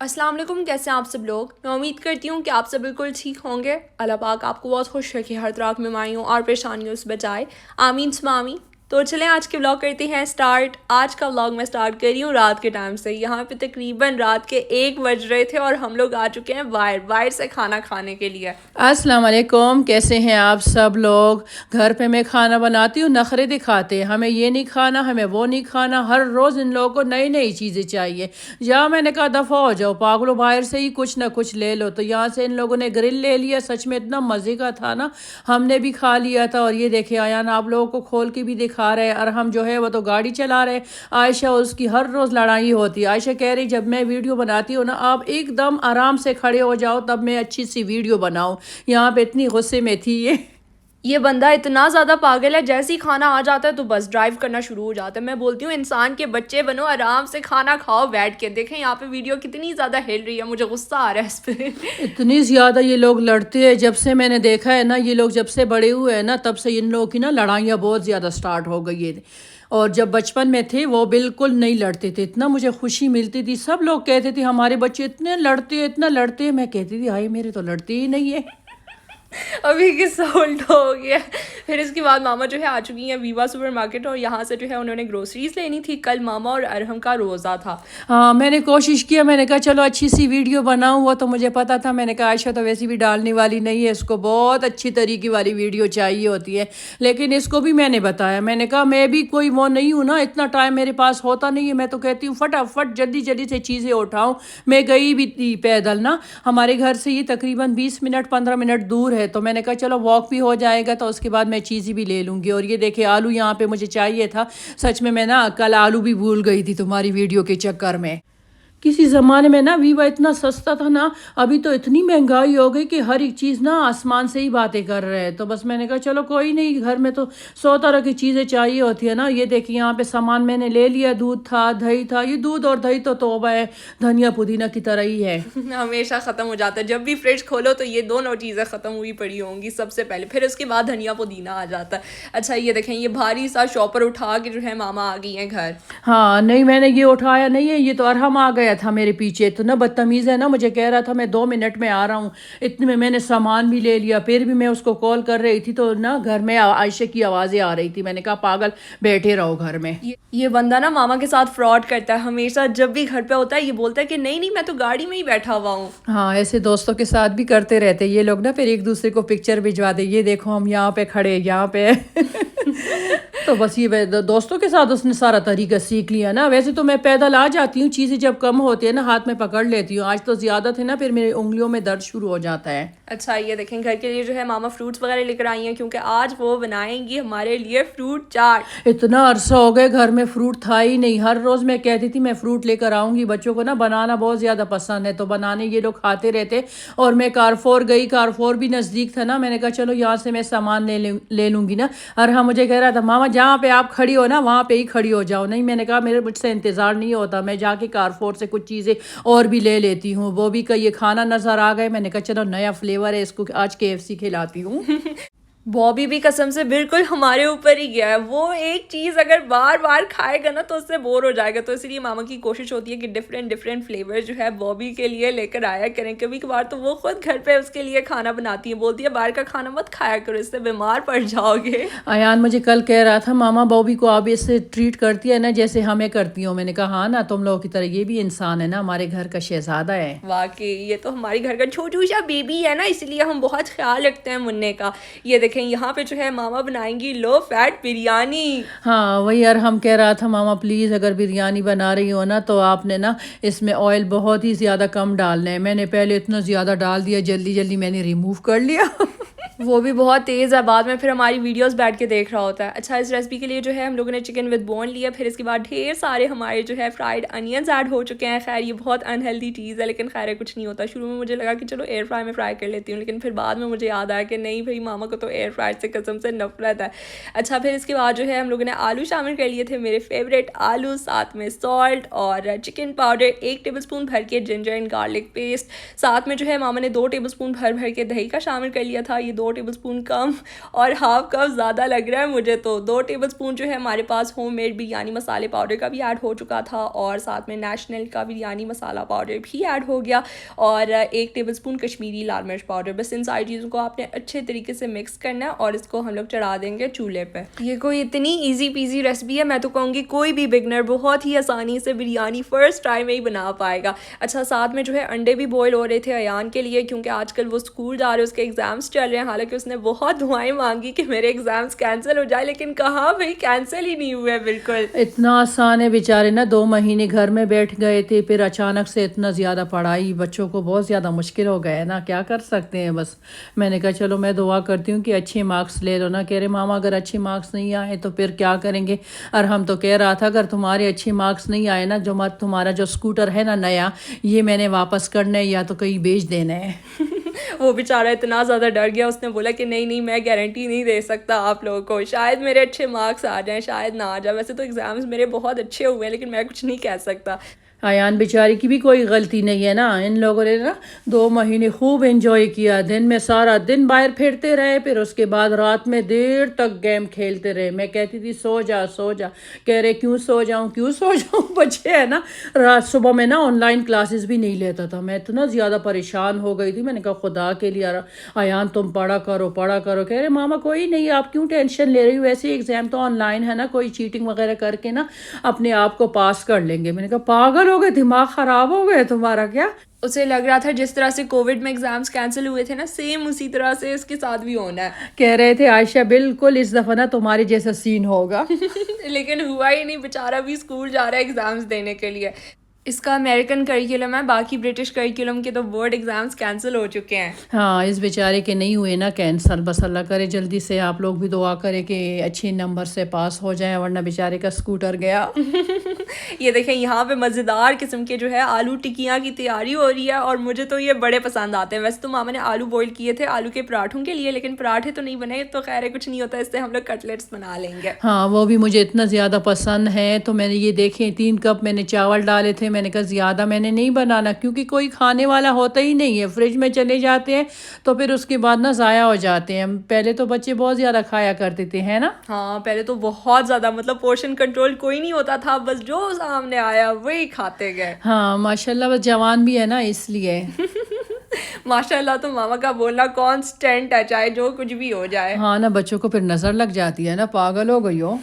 السلام علیکم، کیسے ہیں آپ سب لوگ؟ میں امید کرتی ہوں کہ آپ سب بالکل ٹھیک ہوں گے۔ اللہ پاک آپ کو بہت خوش رکھے، ہر طرح کی بیماریوں اور پریشانیوں سے بچائے، آمین ثم آمین۔ تو چلیں آج کے ولاگ کرتے ہیں سٹارٹ۔ آج کا ولاگ میں سٹارٹ کر رہی ہوں رات کے ٹائم سے۔ یہاں پہ تقریباً رات کے 1 بج رہے تھے اور ہم لوگ آ چکے ہیں باہر سے کھانا کھانے کے لیے۔ السلام علیکم، کیسے ہیں آپ سب لوگ؟ گھر پہ میں کھانا بناتی ہوں، نخرے دکھاتے ہیں، ہمیں یہ نہیں کھانا، ہمیں وہ نہیں کھانا، ہر روز ان لوگوں کو نئی نئی چیزیں چاہیے۔ یا میں نے کہا دفعہ ہو جاؤ پاگلو، باہر سے ہی کچھ نہ کچھ لے لو۔ تو یہاں سے ان لوگوں نے گرل لے لیا، سچ میں اتنا مزے کا تھا نا، ہم نے بھی کھا لیا تھا۔ اور یہ دیکھیں ایان آپ لوگوں کو کھول کے بھی دکھا رہے ہیں، اور ہم جو ہے وہ تو گاڑی چلا رہے۔ عائشہ اس کی ہر روز لڑائی ہوتی ہے۔ عائشہ کہہ رہی جب میں ویڈیو بناتی ہوں نا آپ ایک دم آرام سے کھڑے ہو جاؤ تب میں اچھی سی ویڈیو بناؤں۔ یہاں پہ اتنی غصے میں تھی یہ بندہ اتنا زیادہ پاگل ہے، جیسے ہی کھانا آ جاتا ہے تو بس ڈرائیو کرنا شروع ہو جاتا ہے۔ میں بولتی ہوں انسان کے بچے بنو، آرام سے کھانا کھاؤ بیٹھ کے۔ دیکھیں یہاں پہ ویڈیو کتنی زیادہ ہل رہی ہے، مجھے غصہ آ رہا ہے اس پہ۔ اتنی زیادہ یہ لوگ لڑتے ہیں۔ جب سے میں نے دیکھا ہے نا یہ لوگ جب سے بڑے ہوئے ہیں نا تب سے ان لوگوں کی نا لڑائیاں بہت زیادہ سٹارٹ ہو گئی ہے۔ اور جب بچپن میں تھے وہ بالکل نہیں لڑتے تھے، اتنا مجھے خوشی ملتی تھی۔ سب لوگ کہتے تھے ہمارے بچے اتنے لڑتے ہیں اتنا لڑتے ہیں، میں کہتی تھی ہائے میرے تو لڑتے ہی نہیں ہے۔ ابھی قصہ الٹا ہو گیا۔ پھر اس کے بعد ماما جو ہے آ چکی ہیں ویوا سپر مارکیٹ، اور یہاں سے جو ہے انہوں نے گروسریز لینی تھی۔ کل ماما اور ارہم کا روزہ تھا۔ ہاں میں نے کوشش کیا، میں نے کہا چلو اچھی سی ویڈیو بناؤں، وہ تو مجھے پتا تھا۔ میں نے کہا عائشہ تو ویسی بھی ڈالنے والی نہیں ہے، اس کو بہت اچھی طریقے والی ویڈیو چاہیے ہوتی ہے، لیکن اس کو بھی میں نے بتایا۔ میں نے کہا میں بھی کوئی وہ نہیں ہوں نا، اتنا ٹائم میرے پاس ہوتا نہیں ہے۔ میں تو کہتی ہوں فٹافٹ جلدی جلدی سے چیزیں اٹھاؤں۔ میں گئی بھی تھی پیدل نا، ہمارے گھر سے یہ تقریباً 20 منٹ 15 منٹ دور ہے، تو میں نے کہا چلو واک بھی ہو جائے گا تو اس کے بعد میں چیزیں بھی لے لوں گی۔ اور یہ دیکھیں آلو یہاں پہ مجھے چاہیے تھا، سچ میں نا کل آلو بھی بھول گئی تھی تمہاری ویڈیو کے چکر میں۔ کسی زمانے میں نا ویوا اتنا سستا تھا نا، ابھی تو اتنی مہنگائی ہو گئی کہ ہر ایک چیز نا آسمان سے ہی باتیں کر رہے ہیں۔ تو بس میں نے کہا چلو کوئی نہیں، گھر میں تو 100 طرح کی چیزیں چاہیے ہوتی ہے نا۔ یہ دیکھیں یہاں پہ سامان میں نے لے لیا، دودھ تھا، دہی تھا۔ یہ دودھ اور دہی تو توبہ ہے، دھنیا پودینہ کی طرح ہی ہے، ہمیشہ ختم ہو جاتا ہے۔ جب بھی فریج کھولو تو یہ دونوں چیزیں ختم ہوئی پڑی ہوں گی سب سے پہلے، پھر اس کے بعد دھنیا پودینہ آ جاتا ہے۔ اچھا یہ دیکھیں یہ بھاری سا شاپر اٹھا کے جو ہے ماما آ گئی ہیں گھر۔ ہاں نہیں میں نے یہ اٹھایا نہیں ہے، یہ تو ارہم آ گیا تھا میرے پیچھے، تو نا بدتمیز ہے نا، مجھے کہہ رہا تھا میں 2 منٹ میں آ رہا ہوں۔ اتنے میں نے سامان بھی لے لیا، پھر بھی میں اس کو کال کر رہی تھی تو نا گھر میں عائشہ کی آوازیں آ رہی تھی۔ میں نے کہا پاگل بیٹھے رہو گھر میں۔ یہ بندہ نا ماما کے ساتھ فراڈ کرتا ہے ہمیشہ، جب بھی گھر پہ ہوتا ہے یہ بولتا ہے کہ نہیں نہیں میں تو گاڑی میں ہی بیٹھا ہوا ہوں۔ ہاں ایسے دوستوں کے ساتھ بھی کرتے رہتے یہ لوگ نا، پھر ایک دوسرے کو پکچر بھجوا دے، یہ دیکھو ہم یہاں پہ کھڑے یہاں پہ تو بس یہ دوستوں کے ساتھ اس نے سارا طریقہ سیکھ لیا نا۔ ویسے تو میں پیدل آ جاتی ہوں، چیزیں جب کم ہوتی ہے نا ہاتھ میں پکڑ لیتی ہوں، آج تو زیادہ تھے نا پھر میری انگلیوں میں درد شروع ہو جاتا ہے۔ اچھا یہ دیکھیں گھر کے لیے جو ہے ماما فروٹس وغیرہ لے کر آئی ہیں، کیونکہ آج وہ بنائیں گی ہمارے لیے فروٹ چاٹ۔ اتنا عرصہ ہو گئے گھر میں فروٹ تھا ہی نہیں، ہر روز میں کہتی تھی میں فروٹ لے کر آؤں گی، بچوں کو نا بنانا بہت زیادہ پسند ہے تو بنانے یہ لوگ کھاتے رہتے۔ اور میں کارفور گئی، کارفور بھی نزدیک تھا نا، میں نے کہا چلو یہاں سے میں سامان لے لوں گی نا۔ اور ہاں مجھے کہہ رہا تھا ماما جہاں پہ آپ کھڑی ہو نا وہاں پہ ہی کھڑی ہو جاؤ۔ نہیں میں نے کہا مجھ سے انتظار نہیں ہوتا، میں جا کے کارفور سے کچھ چیزیں اور بھی لے لیتی ہوں۔ وہ بھی کہ یہ کھانا نظر آ گئے، میں نے کہا چلو نیا فلیور ہے، اس کو آج KFC کھلاتی ہوں۔ بابی بھی قسم سے بالکل ہمارے اوپر ہی گیا ہے، وہ ایک چیز اگر بار بار کھائے گا نا تو اس سے بور ہو جائے گا، تو اس لیے ماما کی کوشش ہوتی ہے کہ ڈفرینٹ فلیور جو ہے بابی کے لیے لے کر آیا کریں۔ کبھی کبھار تو وہ خود گھر پہ اس کے لیے کھانا بناتی ہے، بولتی ہے باہر کا کھانا مت کھایا کرو، اس سے بیمار پڑ جاؤ گے۔ ایان مجھے کل کہہ رہا تھا ماما بابی کو آپ اس سے ٹریٹ کرتی ہے نا جیسے ہمیں کرتی ہوں۔ میں نے کہا ہاں نا تم لوگوں کی طرح یہ بھی انسان ہے نا، ہمارے گھر کا شہزادہ ہے۔ واقعی یہ تو ہمارے گھر کا چھوٹو سا بیبی ہے نا، اس لیے ہم بہت خیال رکھتے ہیں منع کا۔ یہ دیکھیں یہاں پہ جو ہے ماما بنائیں گی لو فیٹ بریانی۔ ہاں وہی یار ہم کہہ رہا تھا ماما پلیز اگر بریانی بنا رہی ہو نا تو آپ نے نا اس میں آئل بہت ہی زیادہ کم ڈالنا ہے۔ میں نے پہلے اتنا زیادہ ڈال دیا، جلدی جلدی میں نے ریموو کر لیا وہ بھی بہت تیز ہے، بعد میں پھر ہماری ویڈیوز بیٹھ کے دیکھ رہا ہوتا ہے۔ اچھا اس ریسپی کے لیے جو ہے ہم لوگوں نے چکن ود بون لیا، پھر اس کے بعد ڈھیر سارے ہمارے جو ہے فرائیڈ انینز ایڈ ہو چکے ہیں۔ خیر یہ بہت انہیلدی چیز ہے لیکن خیر کچھ نہیں ہوتا۔ شروع میں مجھے لگا کہ چلو ایئر فرائی میں فرائی کر لیتی ہوں، لیکن پھر بعد میں مجھے یاد آیا کہ نہیں بھائی ماما کو تو ایئر فرائی سے قسم سے نفرت ہے۔ اچھا پھر اس کے بعد جو ہے ہم لوگوں نے آلو شامل کر لیے تھے، میرے فیوریٹ آلو، ساتھ میں سالٹ اور چکن پاؤڈر 1 ٹیبل اسپون بھر کے جنجر اینڈ گارلک پیسٹ، ساتھ میں جو ہے ماما نے 2 ٹیبل اسپون بھر کے دہی کا شامل کر لیا تھا۔ یہ 2 ٹیبل اسپون کم اور ہاف کپ زیادہ لگ رہا ہے مجھے. تو 2 ٹیبل اسپون جو ہے ہمارے پاس ہوم میڈ بریانی مسالے پاؤڈر کا بھی ایڈ ہو چکا تھا, اور ساتھ میں نیشنل کا بریانی مسالہ پاؤڈر بھی ایڈ ہو گیا, اور 1 ٹیبل اسپون کشمیری لال مرچ پاؤڈر. بس ان ساری چیزوں کو آپ نے اچھے طریقے سے مکس کرنا ہے اور اس کو ہم لوگ چڑھا دیں گے چولہے پہ. یہ کوئی اتنی ایزی پیزی ریسپی ہے, میں تو کہوں گی کوئی بھی بگنر بہت ہی آسانی سے بریانی فرسٹ ٹائم میں ہی بنا پائے گا. اچھا ساتھ میں جو ہے انڈے بھی بوائل ہو رہے تھے ایان کے لیے, کیونکہ آج کل وہ اسکول جا رہے ہیں, اس کے ایگزامس چل رہے ہیں. حالانکہ اس نے بہت دعائیں مانگی کہ میرے ایگزامس کینسل ہو جائے, لیکن کہاں بھائی کینسل ہی نہیں ہوئے بالکل. اتنا آسان ہے بیچارے نا, 2 مہینے گھر میں بیٹھ گئے تھے, پھر اچانک سے اتنا زیادہ پڑھائی, بچوں کو بہت زیادہ مشکل ہو گیا ہے نا, کیا کر سکتے ہیں. بس میں نے کہا چلو میں دعا کرتی ہوں کہ اچھے مارکس لے لو نا. کہہ رہے ماما اگر اچھے مارکس نہیں آئے تو پھر کیا کریں گے. اور ہم تو کہہ رہا تھا اگر تمہارے اچھے مارکس نہیں آئے نا, جو تمہارا جو اسکوٹر ہے نا نیا, یہ میں نے واپس کرنا ہے یا تو کہیں بیچ دینا ہے. وہ بیچارہ اتنا زیادہ ڈر گیا, اس نے بولا کہ نہیں میں گارنٹی نہیں دے سکتا آپ لوگوں کو, شاید میرے اچھے مارکس آ جائیں شاید نہ آ جائیں. ویسے تو ایگزامس میرے بہت اچھے ہوئے ہیں, لیکن میں کچھ نہیں کہہ سکتا. ایان بیچاری کی بھی کوئی غلطی نہیں ہے نا, ان لوگوں نے نا 2 مہینے خوب انجوائے کیا, دن میں سارا دن باہر پھرتے رہے, پھر اس کے بعد رات میں دیر تک گیم کھیلتے رہے. میں کہتی تھی سو جا سو جا, کہہ رہے کیوں سو جاؤں. بچے ہے نا, رات صبح میں نا آن لائن کلاسز بھی نہیں لیتا تھا. میں اتنا زیادہ پریشان ہو گئی تھی, میں نے کہا خدا کے لیے ایان تم پڑھا کرو. کہہ رہے ماما کوئی نہیں, آپ کیوں ٹینشن لے رہی ہو, ویسے ایگزام تو آن لائن ہے نا, کوئی چیٹنگ وغیرہ کر کے نا اپنے آپ کو پاس کر لیں گے. میں نے کہا پاگل ہو گئے, دماغ خراب ہو گئے تمہارا کیا. اسے لگ رہا تھا جس طرح سے کووڈ میں ایگزامس کینسل ہوئے تھے نا, سیم اسی طرح سے اس کے ساتھ بھی ہونا ہے. کہہ رہے تھے عائشہ بالکل اس دفعہ نا تمہارے جیسا سین ہوگا. لیکن ہوا ہی نہیں, بیچارہ بھی اسکول جا رہا ہے ایگزامس دینے کے لیے. اس کا امریکن کریکولم ہے, باقی برٹش کریکولم کے تو ورڈ ایگزامس کینسل ہو چکے ہیں. ہاں اس بیچارے کے نہیں ہوئے نا کینسل. بس اللہ کرے جلدی سے آپ لوگ بھی دعا کریں کہ اچھے نمبر سے پاس ہو جائیں, ورنہ بیچارے کا اسکوٹر گیا. یہ دیکھیں یہاں پہ مزیدار قسم کے جو ہے آلو ٹکیاں کی تیاری ہو رہی ہے, اور مجھے تو یہ بڑے پسند آتے ہیں. ویسے تو ماما نے آلو بوائل کیے تھے آلو کے پراٹھوں کے لیے, لیکن پراٹھے تو نہیں بنے, تو خیر کچھ نہیں ہوتا, اس سے ہم لوگ کٹلیٹس بنا لیں گے. ہاں وہ بھی مجھے اتنا زیادہ پسند ہے. تو میں نے یہ دیکھیں 3 کپ میں نے چاول ڈالے تھے. میں نے کہا زیادہ میں نے نہیں بنانا, کیونکہ کوئی کھانے والا ہوتا ہی نہیں ہے, فریج میں چلے جاتے ہیں تو پھر اس کے بعد نا ضائع ہو جاتے ہیں. پہلے تو بچے بہت زیادہ کھایا کرتے تھے ہے نا. ہاں پہلے تو بہت زیادہ, مطلب پورشن کنٹرول کوئی نہیں ہوتا تھا, بس جو سامنے آیا وہی کھاتے گئے. ہاں ماشاءاللہ, بس جوان بھی ہے نا اس لیے. ماشاء اللہ تو ماما کا بولنا کانسٹینٹ ہے, چاہے جو کچھ بھی ہو جائے. ہاں نا, بچوں کو پھر نظر لگ جاتی ہے نا, پاگل ہو گئی ہو.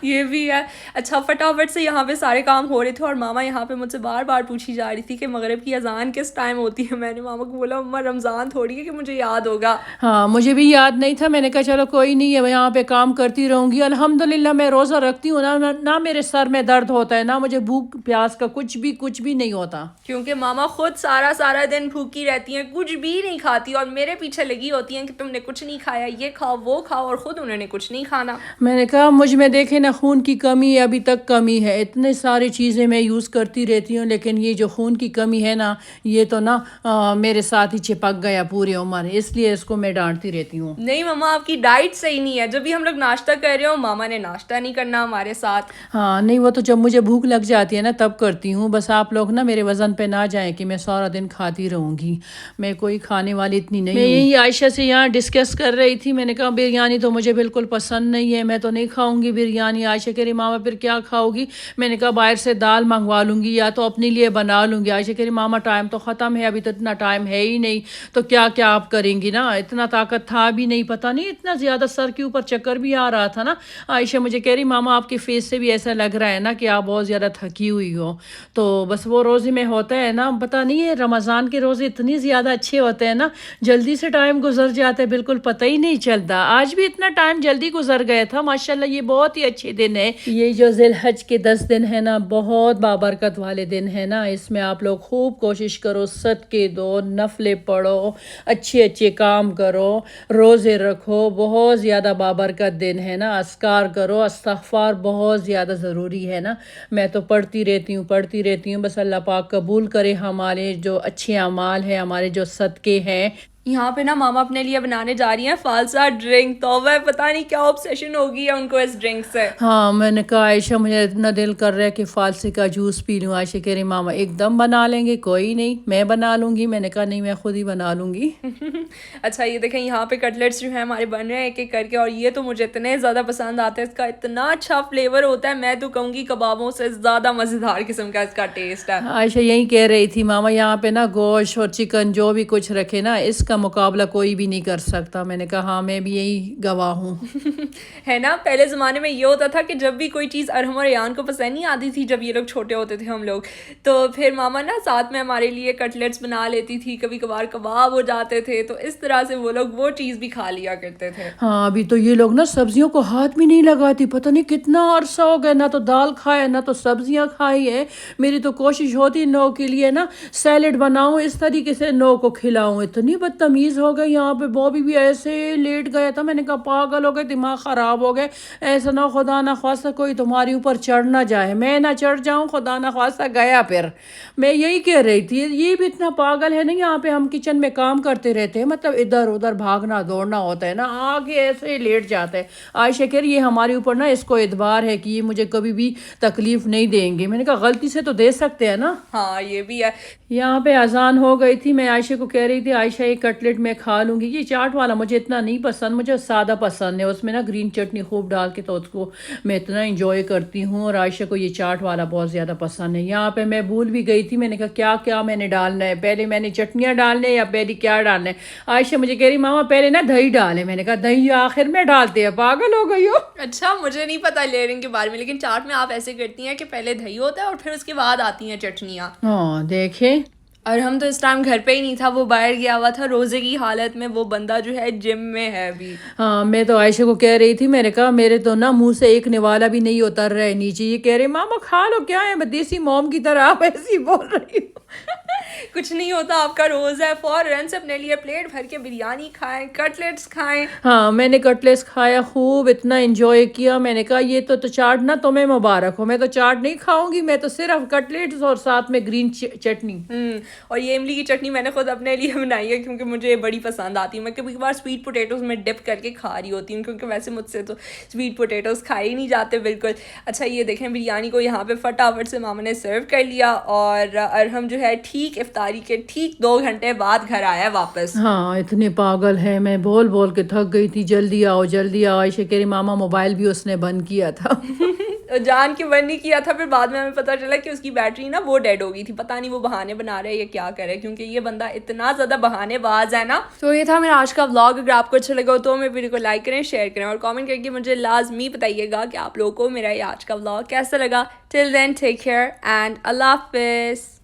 یہ بھی ہے. اچھا فٹافٹ سے یہاں پہ سارے کام ہو رہے تھے, اور ماما یہاں پہ مجھ سے بار بار پوچھی جا رہی تھی کہ مغرب کی اذان کس ٹائم ہوتی ہے. میں نے ماما کو بولا ماما رمضان تھوڑی ہے کہ مجھے یاد ہوگا. ہاں مجھے بھی یاد نہیں تھا. میں نے کہا چلو کوئی نہیں ہے, یہاں پہ کام کرتی رہوں گی. الحمدللہ میں روزہ رکھتی ہوں نا, نہ میرے سر میں درد ہوتا ہے, نہ مجھے بھوک پیاس کا کچھ بھی نہیں ہوتا. کیونکہ ماما خود سارا دن بھوکی رہتی ہیں, کچھ بھی نہیں کھاتی, اور میرے پیچھے لگی ہوتی ہیں کہ تم نے کچھ نہیں کھایا, یہ کھاؤ وہ کھاؤ, اور خود انہوں نے کچھ نہیں کھانا. میں نے کہا مجھ میں دیکھیں نا خون کی کمی ابھی تک کمی ہے. اتنے ساری چیزیں میں یوز کرتی رہتی ہوں, لیکن یہ جو خون کی کمی ہے نا, یہ تو نا میرے ساتھ ہی چپک گیا پوری عمر, اس لیے اس کو میں ڈانٹتی رہتی ہوں. نہیں ماما آپ کی ڈائٹ صحیح نہیں ہے. جب بھی ہم لوگ ناشتہ کر رہے ہو ماما نے ناشتہ نہیں کرنا ہمارے ساتھ. ہاں نہیں, وہ تو جب مجھے بھوک لگ جاتی ہے نا تب کرتی ہوں. بس آپ لوگ نا میرے وزن پہ نہ جائیں کہ میں سارا دن کھاتی رہوں گی, میں کوئی کھانے والی اتنی نہیں. میں یہی عائشہ سے یہاں ڈسکس کر رہی تھی. میں نے کہا بریانی تو مجھے بالکل پسند نہیں ہے, میں تو نہیں کھاؤں گی بریانی. عائشہ کہہ رہی ماما پھر کیا کھاؤ گی. میں نے کہا باہر سے دال منگوا لوں گی یا تو اپنے لیے بنا لوں گی. عائشہ کہہ رہی ماما ٹائم تو ختم ہے, ابھی تو اتنا ٹائم ہے ہی نہیں, تو کیا آپ کریں گی نا, اتنا طاقت تھا بھی نہیں, پتہ نہیں اتنا زیادہ سر کے اوپر چکر بھی آ رہا تھا نا. عائشہ مجھے کہہ رہی ماما آپ کے فیس سے بھی ایسا لگ رہا ہے نا کہ آپ بہت زیادہ تھکی ہوئی ہو. تو بس وہ روزے میں ہوتا ہے نا, پتہ نہیں ہے رمضان کے روزے اتنی زیادہ اچھے ہوتے ہیں نا, جلدی سے ٹائم گزر جاتا ہے, بالکل پتہ ہی نہیں چلتا. آج بھی اتنا ٹائم جلدی گزر گیا تھا ماشاءاللہ. یہ بہت ہی اچھے دن ہے. یہ جو ذی الحج کے 10 دن ہے نا, بہت بابرکت والے دن ہے نا. اس میں آپ لوگ خوب کوشش کرو, صدقے دو, نفلیں پڑھو, اچھے کام کرو, روزے رکھو. بہت زیادہ بابرکت دن ہے نا. اذکار کرو, استغفار بہت زیادہ ضروری ہے نا. میں تو پڑھتی رہتی ہوں. بس اللہ پاک قبول کرے ہمارے جو اچھے اعمال ہیں, ہمارے جو صدقے ہیں. یہاں پہ نا ماما اپنے لیے بنانے جا رہی ہیں فالسا ڈرنک. توبہ ہے, پتہ نہیں کیا آبسیشن ہوگی ہے ان کو اس ڈرنک سے. ہاں میں نے کہا عائشہ مجھے اتنا دل کر رہا ہے کہ فالسے کا جوس پی لوں. عائشہ کہہ رہی ماما ایک دم بنا لیں گے. کوئی نہیں میں بنا لوں گی. میں نے کہا نہیں میں خود ہی بنا لوں گی. اچھا یہ دیکھیں یہاں پہ کٹلیٹس جو ہیں ہمارے بن رہے ہیں ایک ایک کر کے, اور یہ تو مجھے اتنے زیادہ پسند آتے ہیں. اس کا اتنا اچھا فلیور ہوتا ہے, میں تو کہوں گی کبابوں سے زیادہ مزیدار قسم کا اس کا ٹیسٹ ہے. عائشہ یہی کہہ رہی تھی ماما یہاں پہ نا گوشت اور چکن جو بھی کچھ رکھے نا اس کا مقابلہ کوئی بھی نہیں کر سکتا. میں نے کہا ہاں میں بھی یہی گواہ ہوں. ہے نا, پہلے زمانے میں یہ ہوتا تھا کہ جب بھی کوئی چیز ارحم اور ریان کو پسند نہیں آتی تھی, جب یہ لوگ چھوٹے ہوتے تھے ہم لوگ, تو پھر ماما نا ساتھ میں ہمارے لیے کٹلیٹس بنا لیتی تھی, کبھی کبھار کباب ہو جاتے تھے, تو اس طرح سے وہ لوگ وہ چیز بھی کھا لیا کرتے تھے. ہاں ابھی تو یہ لوگ نا سبزیوں کو ہاتھ بھی نہیں لگاتی. پتہ نہیں کتنا عرصہ ہو گیا نہ تو دال کھائے نہ تو سبزیاں کھائی ہے. میری تو کوشش ہوتی نو کے لیے نا سیلڈ بناؤں اس طریقے سے نو کو کھلاؤں. اتنی بدتمیز ہو گئی یہاں پہ. بوبی بھی ایسے لیٹ گیا تھا. میں نے کہا پاگل ہو گئے, دماغ خراب ہو گئے. ایسا نہ خدا نہ خواستہ کوئی تمہاری اوپر چڑھ نہ جائے. میں نہ چڑھ جاؤں, خدا نہ خواستہ گیا. پھر میں یہی کہہ رہی تھی یہ بھی اتنا پاگل ہے نا. یہاں پہ ہم کچن میں کام کرتے رہتے ہیں, مطلب ادھر ادھر بھاگنا دوڑنا ہوتا ہے نا, آگے ایسے ہی لیٹ جاتا ہے. عائشہ کہہ رہی یہ ہمارے اوپر نا اس کو اعتبار ہے کہ یہ مجھے کبھی بھی تکلیف نہیں دیں گے. میں نے کہا غلطی سے تو دے سکتے ہیں نا. ہاں یہ بھی ہے. یہاں پہ اذان ہو گئی تھی. میں عائشہ کو کہہ رہی تھی عائشہ یہ کٹلیٹ میں کھا لوں گی. یہ چاٹ والا مجھے اتنا نہیں پسند, مجھے سادہ پسند ہے. اس میں نا گرین چٹنی خوب ڈال کے تو اس کو میں اتنا انجوائے کرتی ہوں, اور عائشہ کو یہ چاٹ والا بہت زیادہ پسند ہے. یہاں پہ میں بھول بھی گئی تھی. میں نے کہا کیا کیا میں نے ڈالنا ہے, پہلے میں نے چٹنیاں ڈالنے یا پہلے کیا ڈالنا ہے. عائشہ مجھے کہہ رہی ماما پہلے نا دہی ڈالے. میں نے کہا دہی آخر میں ڈالتے ہیں, پاگل ہو گئی ہو. اچھا مجھے نہیں پتا لیئرنگ کے بارے میں, لیکن چاٹ میں آپ ایسے کرتی ہیں کہ پہلے دہی ہوتا ہے اور پھر اس کے بعد آتی ہیں چٹنیاں. ہاں دیکھیں. اور ہم تو اس ٹائم گھر پہ ہی نہیں تھا, وہ باہر گیا ہوا تھا روزے کی حالت میں. وہ بندہ جو ہے جم میں ہے ابھی. ہاں میں تو عائشہ کو کہہ رہی تھی, میں نے کہا میرے تو نا منہ سے ایک نوالا بھی نہیں اتر رہا ہے نیچے. یہ کہہ رہے ماما کھا لو, کیا ہے دیسی موم کی طرح آپ ایسی بول رہی ہو. کچھ نہیں ہوتا, آپ کا روزہ ہے, فوراً سے اپنے لیے پلیٹ بھر کے بریانی کھائیں, کٹلیٹس کھائیں. ہاں میں نے کٹلیٹس کھایا, خوب اتنا انجوائے کیا. میں نے کہا یہ تو چاٹ نا تمہیں مبارک ہو, میں تو چاٹ نہیں کھاؤں گی, میں تو صرف کٹلیٹس اور ساتھ میں گرین چٹنی. اور یہ املی کی چٹنی میں نے خود اپنے لیے بنائی ہے کیونکہ مجھے یہ بڑی پسند آتی ہے. میں کبھی کبھار سویٹ پوٹیٹوز میں ڈپ کر کے کھا رہی ہوتی ہوں, کیونکہ ویسے مجھ سے تو سویٹ پوٹیٹوز کھائے ہی نہیں جاتے بالکل. اچھا یہ دیکھیں بریانی کو یہاں پہ فٹافٹ سے ماما نے سرو کر لیا, اور ارحم جو ہے ٹھیک افطاری کے ٹھیک 2 گھنٹے بعد گھر آیا واپس. ہاں اتنے پاگل ہے, میں بول بول کے تھک گئی تھی. جلدی آؤ جلدی آؤ. عائشہ کہہ رہی ماما موبائل بھی اس نے بند کیا تھا. جان کے بند نہیں کیا تھا, پھر بعد میں ہمیں پتہ چلا کہ اس کی بیٹری نا وہ ڈیڈ ہو گئی تھی. پتہ نہیں وہ بہانے بنا رہے یا کیا کرے, کیونکہ یہ بندہ اتنا زیادہ بہانے باز ہے نا. تو یہ تھا میرا آج کا ولاگ. اگر آپ کو اچھا لگا تو میرے ویڈیو کو لائک کریں, شیئر کریں, اور کامنٹ کر کے مجھے لازمی بتائیے گا کہ آپ لوگوں کو میرا یہ آج کا ولاگ کیسا لگا. ٹل دین ٹیک کیئر اینڈ اللہ حافظ.